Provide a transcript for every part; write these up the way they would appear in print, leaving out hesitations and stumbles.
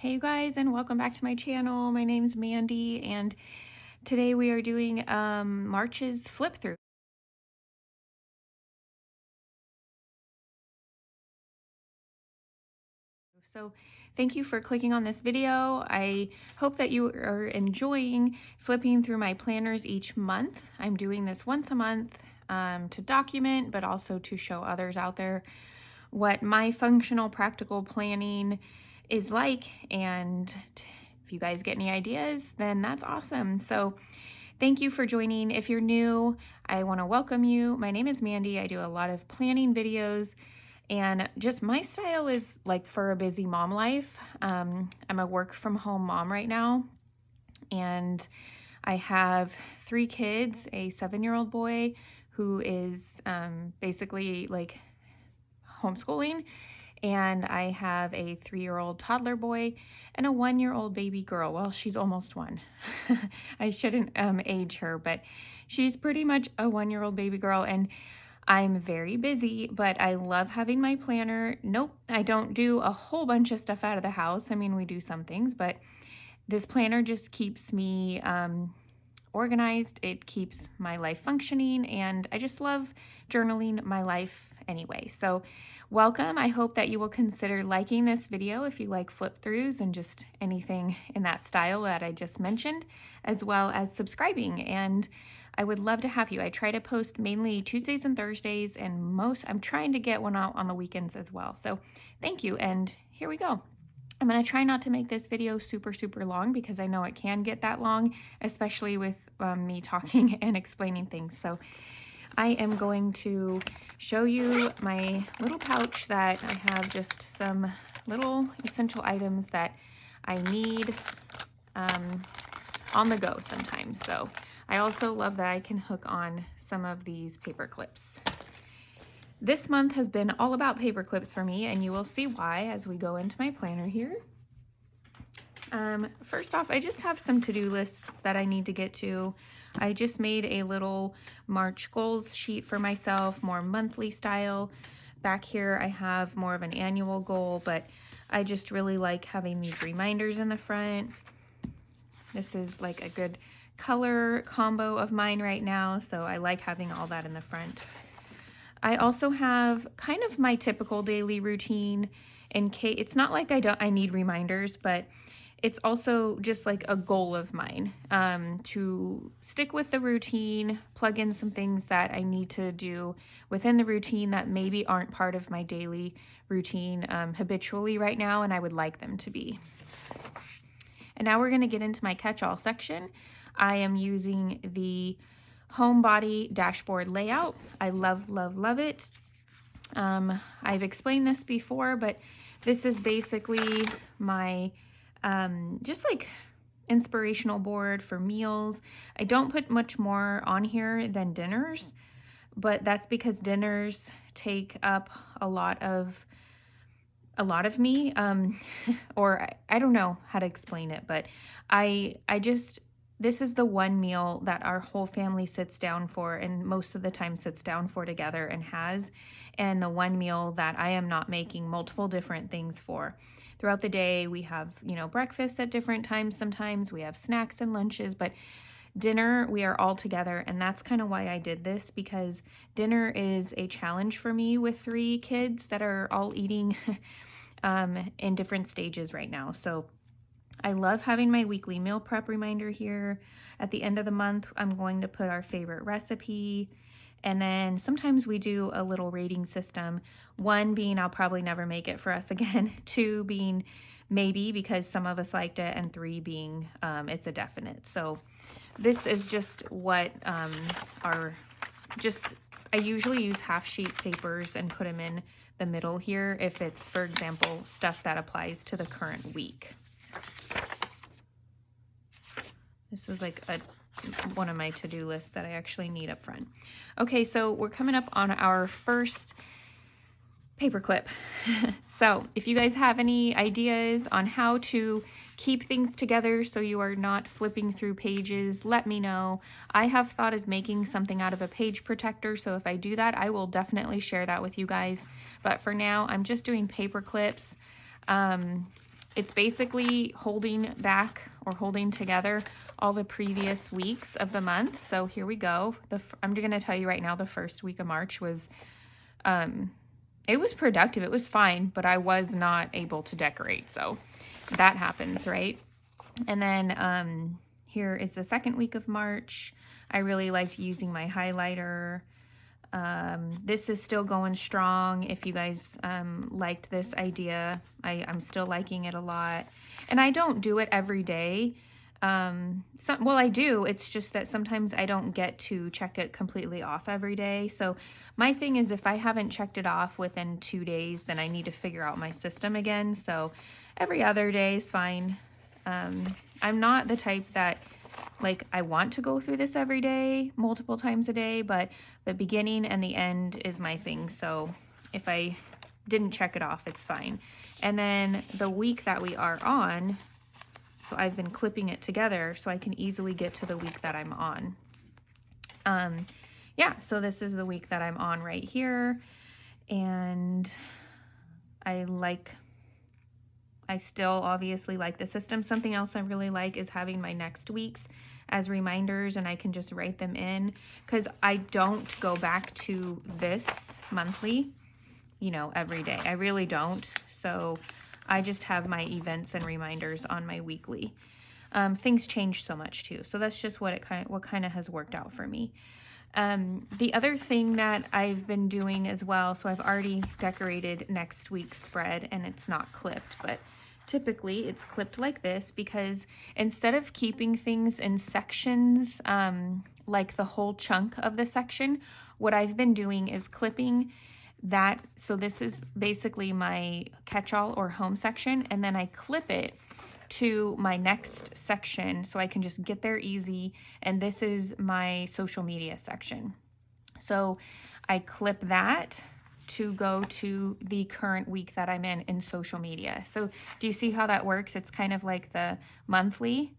Hey you guys, and welcome back to my channel. My name's Mandy, and today we are doing March's flip through. So thank you for clicking on this video. I hope that you are enjoying flipping through my planners each month. I'm doing this once a month to document, but also to show others out there what my functional practical planning is like. And if you guys get any ideas, then that's awesome. So thank you for joining. If you're new, I want to welcome you. My name is Mandy. I do a lot of planning videos, and just my style is like for a busy mom life. I'm a work from home mom right now, and I have 3 kids, a 7-year-old boy who is basically like homeschooling, and I have a 3-year-old toddler boy and a 1-year-old baby girl. Well, she's almost 1. I shouldn't age her, but she's pretty much a 1-year-old baby girl, and I'm very busy, but I love having my planner. Nope, I don't do a whole bunch of stuff out of the house. I mean, we do some things, but this planner just keeps me organized. It keeps my life functioning, and I just love journaling my life anyway. So welcome. I hope that you will consider liking this video if you like flip throughs and just anything in that style that I just mentioned, as well as subscribing. And I would love to have you. I try to post mainly Tuesdays and Thursdays, and I'm trying to get one out on the weekends as well. So thank you, and here we go. I'm going to try not to make this video super long because I know it can get that long, especially with me talking and explaining things. So I am going to show you my little pouch that I have just some little essential items that I need on the go sometimes. So I also love that I can hook on some of these paper clips. This month has been all about paper clips for me, and you will see why as we go into my planner here. First off, I just have some to-do lists that I need to get to. I just made a little March goals sheet for myself, more monthly style. Back here I have more of an annual goal, but I just really like having these reminders in the front. This is like a good color combo of mine right now, so I like having all that in the front. I also have kind of my typical daily routine in case it's not like I need reminders, but it's also just like a goal of mine to stick with the routine, plug in some things that I need to do within the routine that maybe aren't part of my daily routine habitually right now, and I would like them to be. And now we're going to get into my catch-all section. I am using the Homebody dashboard layout. I love it. I've explained this before, but this is basically my just like inspirational board for meals. I don't put much more on here than dinners, but that's because dinners take up a lot of me, or I don't know how to explain it, but this is the one meal that our whole family sits down for, and most of the time sits down for together and has, and the one meal that I am not making multiple different things for. Throughout the day, we have, breakfast at different times. Sometimes we have snacks and lunches, but dinner, we are all together, and that's kind of why I did this, because dinner is a challenge for me with 3 kids that are all eating in different stages right now. So I love having my weekly meal prep reminder here. At the end of the month, I'm going to put our favorite recipe, and then sometimes we do a little rating system. 1 being I'll probably never make it for us again, 2 being maybe because some of us liked it, and 3 being it's a definite. So this is just what I usually use half sheet papers and put them in the middle here if it's, for example, stuff that applies to the current week. This is like one of my to-do lists that I actually need up front. Okay, so we're coming up on our first paper clip. So if you guys have any ideas on how to keep things together so you are not flipping through pages, let me know. I have thought of making something out of a page protector, so if I do that, I will definitely share that with you guys. But for now, I'm just doing paper clips. it's basically holding back or holding together all the previous weeks of the month. So here we go. I'm going to tell you right now, the first week of March was, it was productive. It was fine, but I was not able to decorate. So that happens, right? And then here is the second week of March. I really liked using my highlighter. This is still going strong. If you guys liked this idea, I'm still liking it a lot. And I don't do it every day. Well, I do. It's just that sometimes I don't get to check it completely off every day. So my thing is, if I haven't checked it off within 2 days, then I need to figure out my system again. So every other day is fine. I'm not the type that, like, I want to go through this every day, multiple times a day, but the beginning and the end is my thing. So if I didn't check it off, it's fine. And then the week that we are on, so I've been clipping it together so I can easily get to the week that I'm on. Yeah, so this is the week that I'm on right here. And I still obviously like the system. Something else I really like is having my next weeks as reminders, and I can just write them in, because I don't go back to this monthly, you know, every day. I really don't. So I just have my events and reminders on my weekly. Things change so much too. So that's just what kind of has worked out for me. The other thing that I've been doing as well, so I've already decorated next week's spread and it's not clipped, but typically it's clipped like this, because instead of keeping things in sections, like the whole chunk of the section, what I've been doing is clipping that. So this is basically my catch-all or home section, and then I clip it to my next section so I can just get there easy. And this is my social media section. So I clip that to go to the current week that I'm in social media. So do you see how that works? It's kind of like the monthly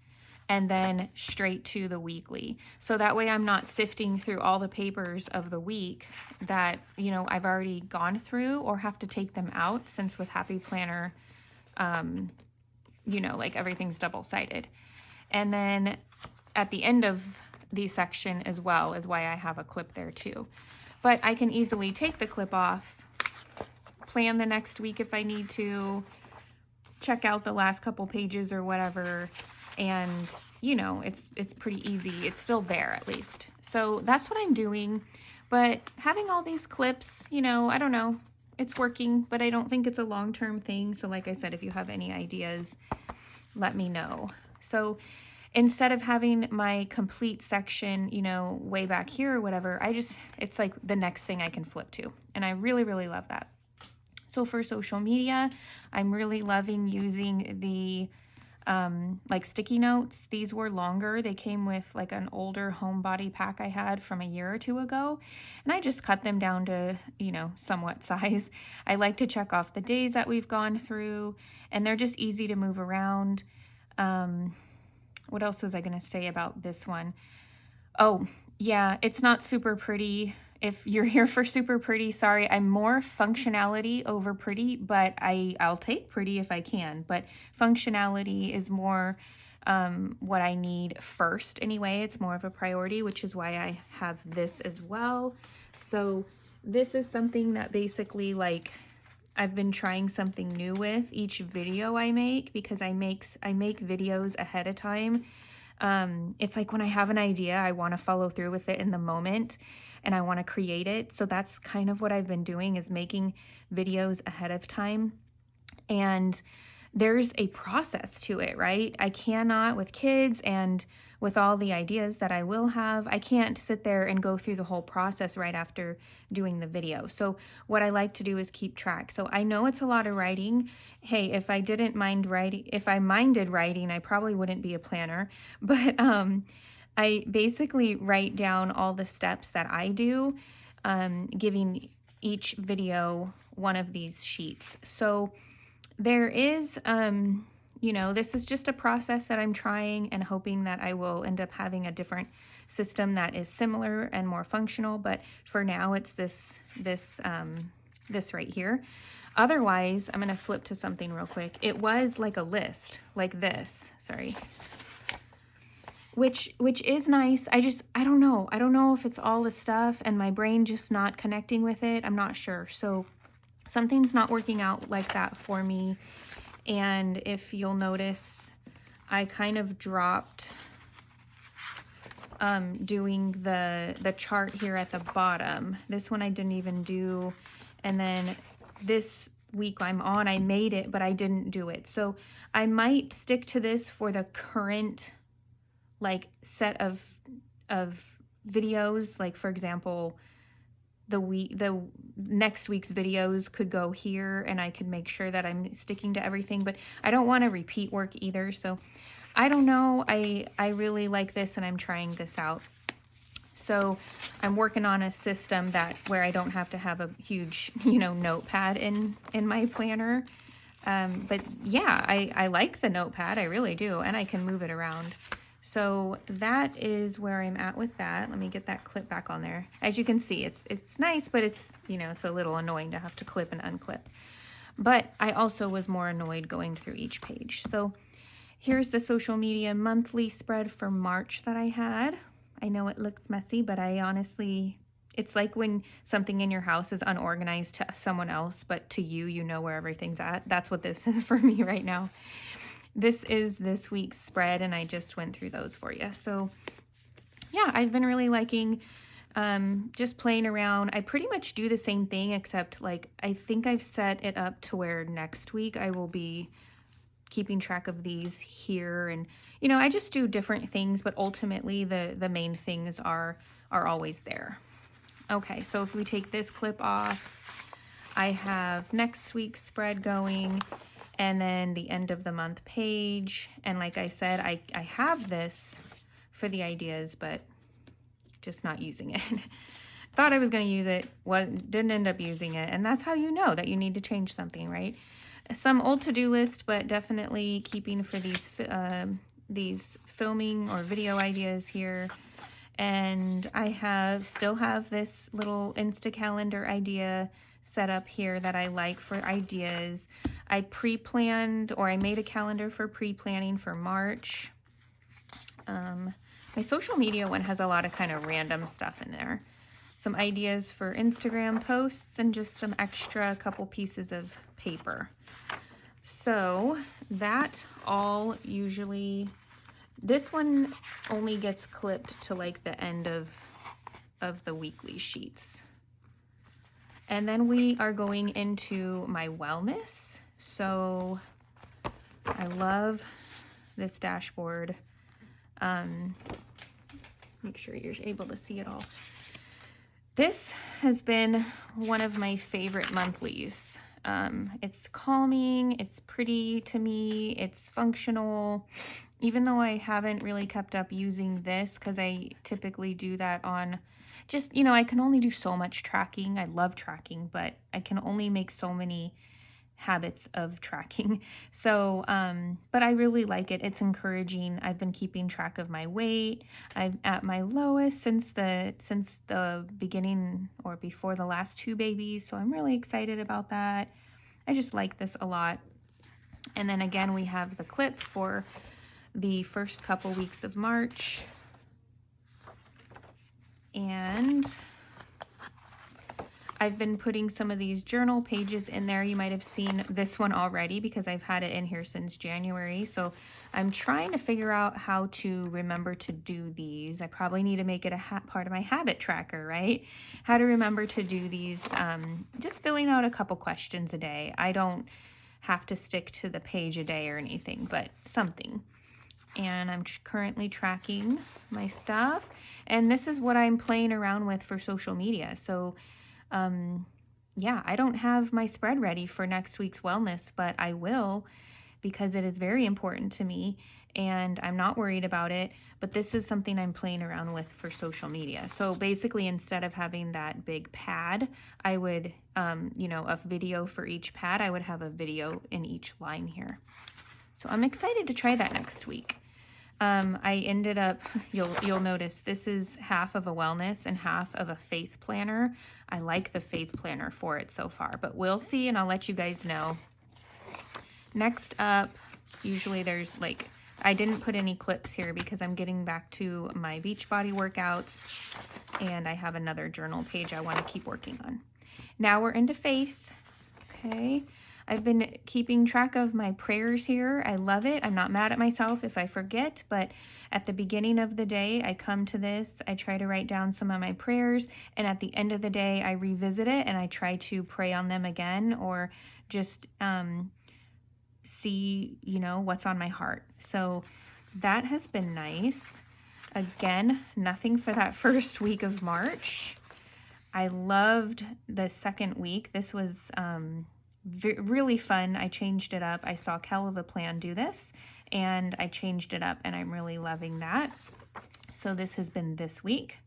and then straight to the weekly. So that way I'm not sifting through all the papers of the week that, you know, I've already gone through, or have to take them out, since with Happy Planner, you know, like everything's double-sided. And then at the end of the section as well is why I have a clip there too. But I can easily take the clip off, plan the next week if I need to, check out the last couple pages or whatever, and, you know, it's pretty easy. It's still there at least. So that's what I'm doing. But having all these clips, you know, I don't know, it's working, but I don't think it's a long-term thing. So like I said, if you have any ideas, let me know. So instead of having my complete section, you know, way back here or whatever, it's like the next thing I can flip to. And I really, really love that. So for social media, I'm really loving using the like sticky notes. These were longer. They came with like an older homebody pack I had from a year or two ago, and I just cut them down to, you know, somewhat size. I like to check off the days that we've gone through, and they're just easy to move around. What else was I going to say about this one? Oh, yeah, it's not super pretty. If you're here for super pretty, sorry, I'm more functionality over pretty, but I'll take pretty if I can. But functionality is more what I need first anyway. It's more of a priority, which is why I have this as well. So this is something that basically, like, I've been trying something new with each video I make, because I make videos ahead of time. It's like when I have an idea, I want to follow through with it in the moment, and I want to create it. So that's kind of what I've been doing, is making videos ahead of time. And there's a process to it, right? I cannot, with kids and with all the ideas that I will have, I can't sit there and go through the whole process right after doing the video. So what I like to do is keep track. So I know it's a lot of writing. Hey, if I minded writing, I probably wouldn't be a planner. But I basically write down all the steps that I do, giving each video one of these sheets. So there is, you know, this is just a process that I'm trying and hoping that I will end up having a different system that is similar and more functional. But for now, it's this right here. Otherwise, I'm going to flip to something real quick. It was like a list, like this, sorry. Which is nice. I don't know. I don't know if it's all the stuff and my brain just not connecting with it. I'm not sure. So something's not working out like that for me. And if you'll notice, I kind of dropped doing the chart here at the bottom. This one I didn't even do. And then this week I'm on, I made it, but I didn't do it. So I might stick to this for the current like set of videos. Like for example, the next week's videos could go here and I could make sure that I'm sticking to everything, but I don't want to repeat work either. So I don't know. I really like this and I'm trying this out. So I'm working on a system where I don't have to have a huge, notepad in my planner. But yeah, I like the notepad. I really do. And I can move it around. So that is where I'm at with that. Let me get that clip back on there. As you can see, it's nice, but it's, it's a little annoying to have to clip and unclip. But I also was more annoyed going through each page. So here's the social media monthly spread for March that I had. I know it looks messy, but I honestly, it's like when something in your house is unorganized to someone else, but to you, you know where everything's at. That's what this is for me right now. This is this week's spread, and I just went through those for you. So yeah, I've been really liking just playing around. I pretty much do the same thing, except like I think I've set it up to where next week I will be keeping track of these here. And, I just do different things, but ultimately the main things are always there. Okay, so if we take this clip off, I have next week's spread going, and then the end of the month page. And like I said, I have this for the ideas, but just not using it. Thought I was going to use it, didn't end up using it. And that's how you know that you need to change something, right? Some old to-do list, but definitely keeping for these filming or video ideas here. And I still have this little Insta calendar idea set up here that I like for ideas. I pre-planned, or I made a calendar for pre-planning for March. My social media one has a lot of kind of random stuff in there. Some ideas for Instagram posts and just some extra couple pieces of paper. So that all usually, this one only gets clipped to like the end of the weekly sheets. And then we are going into my wellness. So I love this dashboard. Make sure you're able to see it all. This has been one of my favorite monthlies. It's calming, it's pretty to me, it's functional, even though I haven't really kept up using this because I typically do that on just, I can only do so much tracking. I love tracking, but I can only make so many habits of tracking. So, but I really like it. It's encouraging. I've been keeping track of my weight. I'm at my lowest since the beginning or before the last 2 babies. So I'm really excited about that. I just like this a lot. And then again, we have the clip for the first couple weeks of March. And I've been putting some of these journal pages in there. You might have seen this one already because I've had it in here since January. So I'm trying to figure out how to remember to do these. I probably need to make it a part of my habit tracker, right? How to remember to do these. Just filling out a couple questions a day. I don't have to stick to the page a day or anything, but something. And I'm currently tracking my stuff. And this is what I'm playing around with for social media. So yeah, I don't have my spread ready for next week's wellness, but I will because it is very important to me and I'm not worried about it. But this is something I'm playing around with for social media. So basically, instead of having that big pad, I would, a video for each pad, I would have a video in each line here. So I'm excited to try that next week. I ended up, you'll notice this is half of a wellness and half of a faith planner. I like the faith planner for it so far, but we'll see, and I'll let you guys know. Next up, usually there's like, I didn't put any clips here because I'm getting back to my Beachbody workouts, and I have another journal page I want to keep working on. Now we're into faith. Okay. I've been keeping track of my prayers here. I love it. I'm not mad at myself if I forget, but at the beginning of the day, I come to this, I try to write down some of my prayers, and at the end of the day, I revisit it and I try to pray on them again, or just see, you know, what's on my heart. So that has been nice. Again, nothing for that first week of March. I loved the second week. This was really fun. I changed it up. I saw Kel of a Plan do this, and I changed it up, and I'm really loving that. So this has been this week.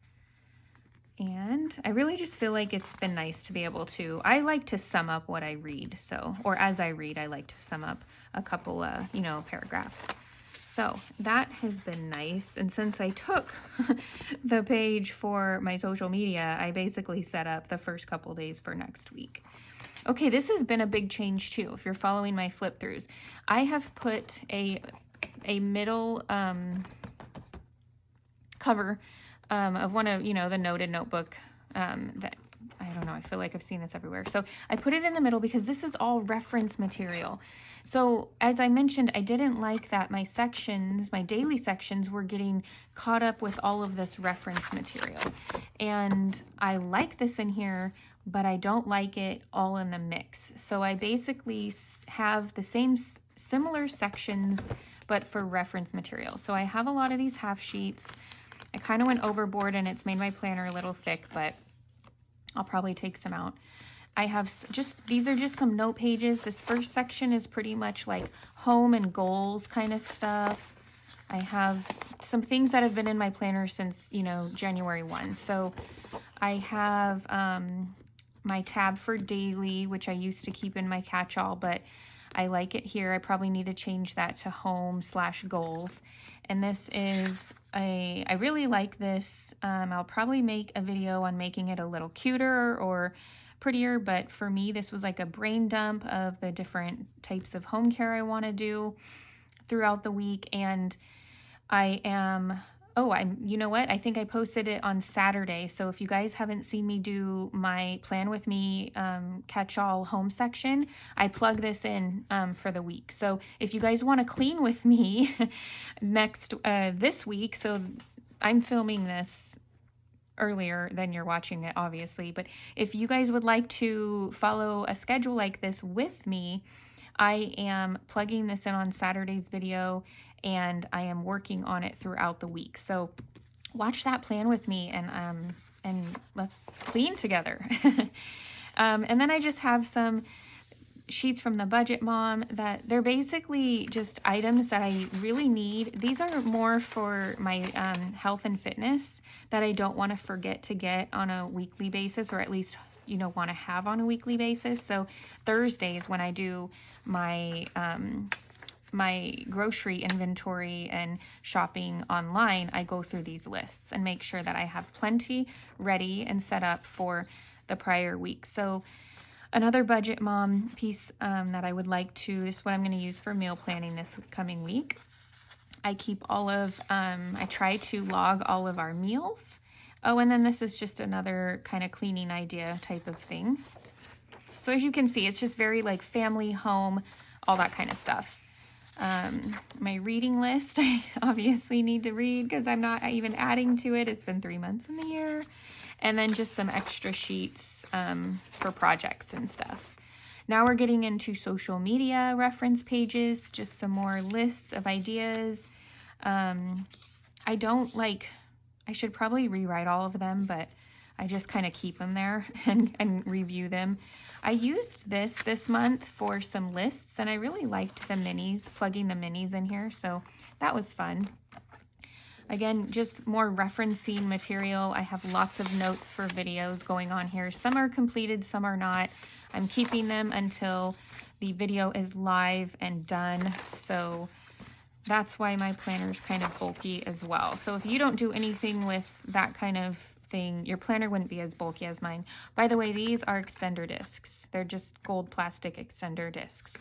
And I really just feel like it's been nice to be able to, I like to sum up what I read. So, or as I read, I like to sum up a couple, you know, paragraphs. So that has been nice. And since I took the page for my social media, I basically set up the first couple days for next week. Okay, this has been a big change too, if you're following my flip throughs. I have put a middle cover of one of, you know, the noted notebook that, I don't know, I feel like I've seen this everywhere. So I put it in the middle because this is all reference material. So as I mentioned, I didn't like that my sections, my daily sections, were getting caught up with all of this reference material. And I like this in here, but I don't like it all in the mix. So I basically have the same similar sections, but for reference material. So I have a lot of these half sheets. I kind of went overboard and it's made my planner a little thick, but I'll probably take some out. I have these are just some note pages. This first section is pretty much like home and goals kind of stuff. I have some things that have been in my planner since, you know, January 1. So I have my tab for daily, which I used to keep in my catch-all, but I like it here. I probably need to change that to home/goals. And this is I really like this. I'll probably make a video on making it a little cuter or prettier, but for me, this was like a brain dump of the different types of home care I want to do throughout the week. And you know what? I think I posted it on Saturday. So if you guys haven't seen me do my Plan With Me catch-all home section, I plug this in for the week. So if you guys want to clean with me this week, so I'm filming this earlier than you're watching it, obviously. But if you guys would like to follow a schedule like this with me, I am plugging this in on Saturday's video, and I am working on it throughout the week. So watch that plan with me, and let's clean together. And then I just have some sheets from the Budget Mom that they're basically just items that I really need. These are more for my health and fitness that I don't want to forget to get on a weekly basis, or at least, you know, want to have on a weekly basis. So Thursdays, when I do my my grocery inventory and shopping online, I go through these lists and make sure that I have plenty ready and set up for the prior week. So another Budget Mom piece that I would like to, this is what I'm going to use for meal planning this coming week. I keep all of, I try to log all of our meals. Oh, and then this is just another kind of cleaning idea type of thing. So as you can see, it's just very like family, home, all that kind of stuff. My reading list, I obviously need to read because I'm not even adding to it. It's been 3 months in the year. And then just some extra sheets for projects and stuff. Now we're getting into social media reference pages, just some more lists of ideas. I should probably rewrite all of them, but I just kind of keep them there and review them. I used this month for some lists, and I really liked the minis, plugging the minis in here, so that was fun. Again, just more referencing material. I have lots of notes for videos going on here. Some are completed, some are not. I'm keeping them until the video is live and done. So that's why my planner is kind of bulky as well. So if you don't do anything with that kind of thing, your planner wouldn't be as bulky as mine. By the way, these are extender discs. They're just gold plastic extender discs.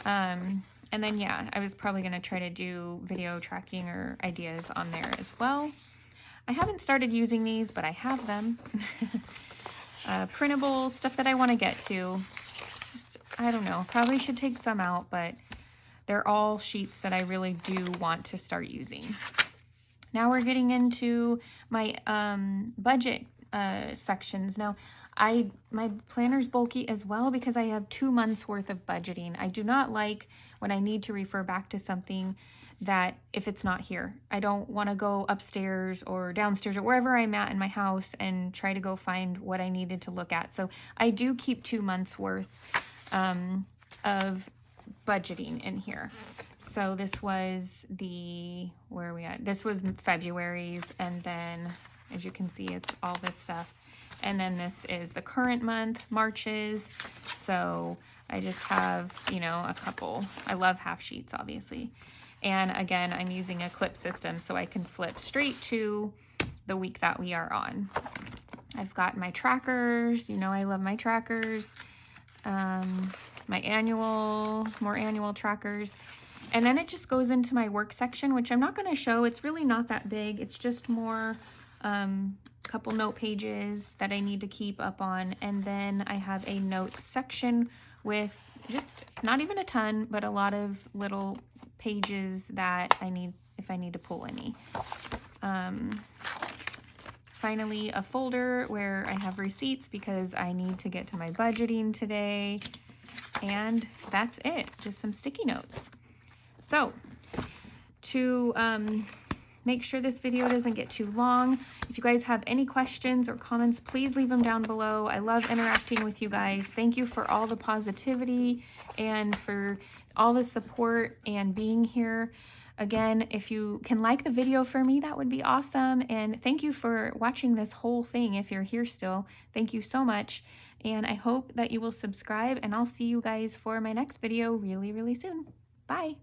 And then, yeah, I was probably going to try to do video tracking or ideas on there as well. I haven't started using these, but I have them. Printable stuff that I want to get to. Just, I don't know, probably should take some out, but they're all sheets that I really do want to start using. Now we're getting into my budget sections. Now, my planner's bulky as well because I have 2 months worth of budgeting. I do not like when I need to refer back to something that if it's not here. I don't want to go upstairs or downstairs or wherever I'm at in my house and try to go find what I needed to look at. So I do keep 2 months worth of budgeting in here. So this was where are we at? This was February's, and then as you can see, it's all this stuff. And then this is the current month, March's. So I just have, you know, a couple. I love half sheets, obviously. And again, I'm using a clip system so I can flip straight to the week that we are on. I've got my trackers. You know, I love my trackers. My more annual trackers. And then it just goes into my work section, which I'm not going to show. It's really not that big. It's just more couple note pages that I need to keep up on. And then I have a notes section with just not even a ton, but a lot of little pages that I need if I need to pull any. Finally, a folder where I have receipts because I need to get to my budgeting today. And that's it, just some sticky notes. So to make sure this video doesn't get too long, if you guys have any questions or comments, please leave them down below. I love interacting with you guys. Thank you for all the positivity and for all the support and being here. Again, if you can like the video for me, that would be awesome. And thank you for watching this whole thing. If you're here still, thank you so much. And I hope that you will subscribe, and I'll see you guys for my next video really, really soon. Bye.